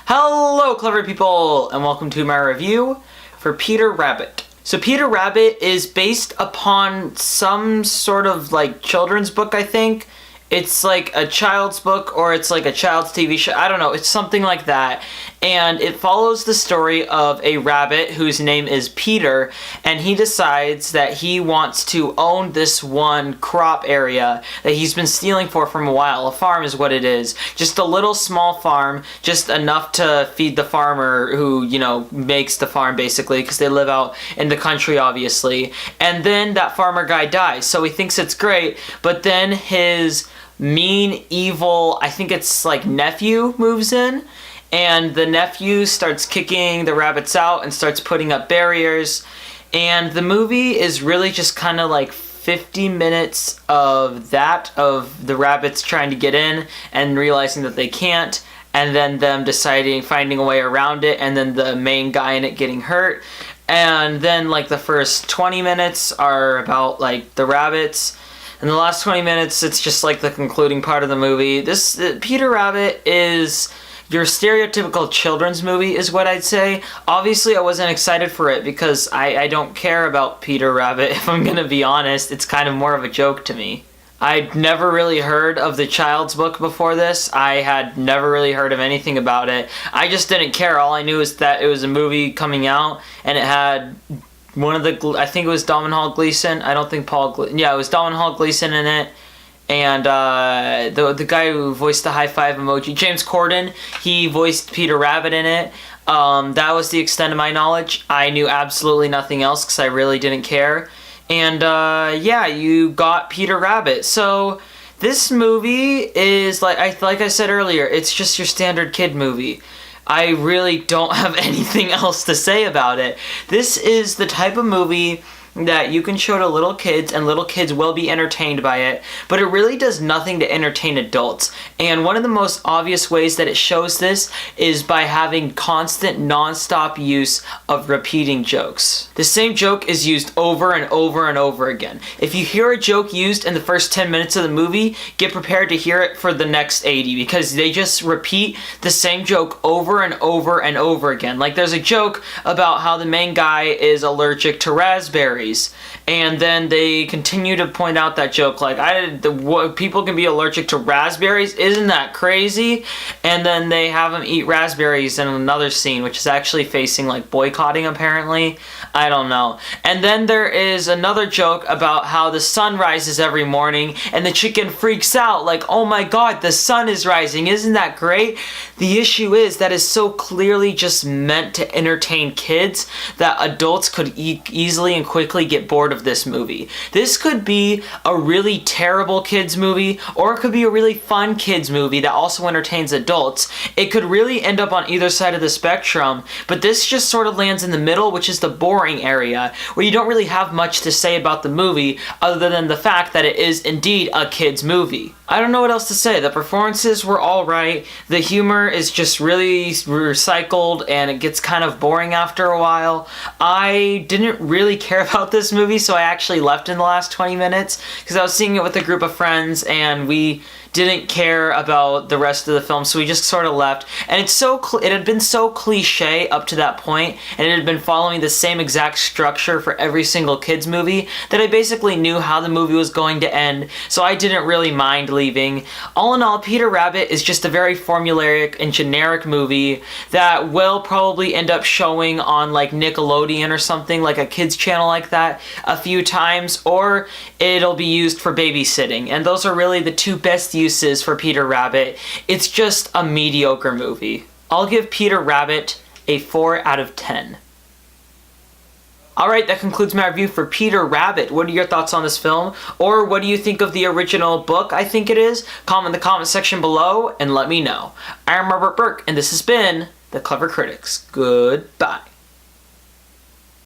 Hello, clever people, and welcome to my review for Peter Rabbit. So Peter Rabbit is based upon some sort of like children's book, I think. It's like a child's book or it's like a child's TV show. I don't know. It's something like that. And it follows the story of a rabbit whose name is Peter, and he decides that he wants to own this one crop area that he's been stealing from a while. A farm is what it is. Just a little small farm, just enough to feed the farmer who, makes the farm basically, because they live out in the country obviously. And then that farmer guy dies, so he thinks it's great, but then his mean, evil, I think it's like nephew moves in, and the nephew starts kicking the rabbits out and starts putting up barriers. And the movie is really just kind of like 50 minutes of the rabbits trying to get in and realizing that they can't, and then them finding a way around it, and then the main guy in it getting hurt. And then like the first 20 minutes are about like the rabbits. And the last 20 minutes, it's just like the concluding part of the movie. Peter Rabbit is your stereotypical children's movie, is what I'd say. Obviously, I wasn't excited for it because I don't care about Peter Rabbit, if I'm gonna be honest. It's kind of more of a joke to me. I'd never really heard of the child's book before this. I had never really heard of anything about it. I just didn't care. All I knew is that it was a movie coming out, and it had I think it was Domhnall Gleeson. I don't think it was Domhnall Gleeson in it. And the guy who voiced the high five emoji, James Corden, he voiced Peter Rabbit in it. That was the extent of my knowledge. I knew absolutely nothing else because I really didn't care. And you got Peter Rabbit. So this movie is like I said earlier, it's just your standard kid movie. I really don't have anything else to say about it. This is the type of movie that you can show to little kids, and little kids will be entertained by it, but it really does nothing to entertain adults. And one of the most obvious ways that it shows this is by having constant non-stop use of repeating jokes. The same joke is used over and over and over again. If you hear a joke used in the first 10 minutes of the movie, get prepared to hear it for the next 80, because they just repeat the same joke over and over and over again. Like there's a joke about how the main guy is allergic to raspberries, and then they continue to point out that joke like, people can be allergic to raspberries? Isn't that crazy? And then they have him eat raspberries in another scene, which is actually facing like boycotting apparently. I don't know. And then there is another joke about how the sun rises every morning, and the chicken freaks out like, oh my god, the sun is rising, isn't that great? The issue is that is so clearly just meant to entertain kids that adults could easily and quickly get bored of this movie. This could be a really terrible kids movie, or it could be a really fun kids movie that also entertains adults. It could really end up on either side of the spectrum, but this just sort of lands in the middle, which is the boring area, where you don't really have much to say about the movie other than the fact that it is indeed a kids movie. I don't know what else to say. The performances were alright, the humor is just really recycled, and it gets kind of boring after a while. I didn't really care about this movie, so I actually left in the last 20 minutes, because I was seeing it with a group of friends, and we didn't care about the rest of the film, so we just sort of left. And it had been so cliche up to that point, and it had been following the same exact structure for every single kids movie, that I basically knew how the movie was going to end, so I didn't really mind leaving. All in all, Peter Rabbit is just a very formulaic and generic movie that will probably end up showing on like Nickelodeon or something, like a kids channel like that, a few times, or it'll be used for babysitting, and those are really the two best uses for Peter Rabbit. It's just a mediocre movie. I'll give Peter Rabbit a 4 out of 10. Alright, that concludes my review for Peter Rabbit. What are your thoughts on this film? Or what do you think of the original book, I think it is? Comment in the comment section below and let me know. I'm Robert Burke, and this has been The Clever Critics. Goodbye.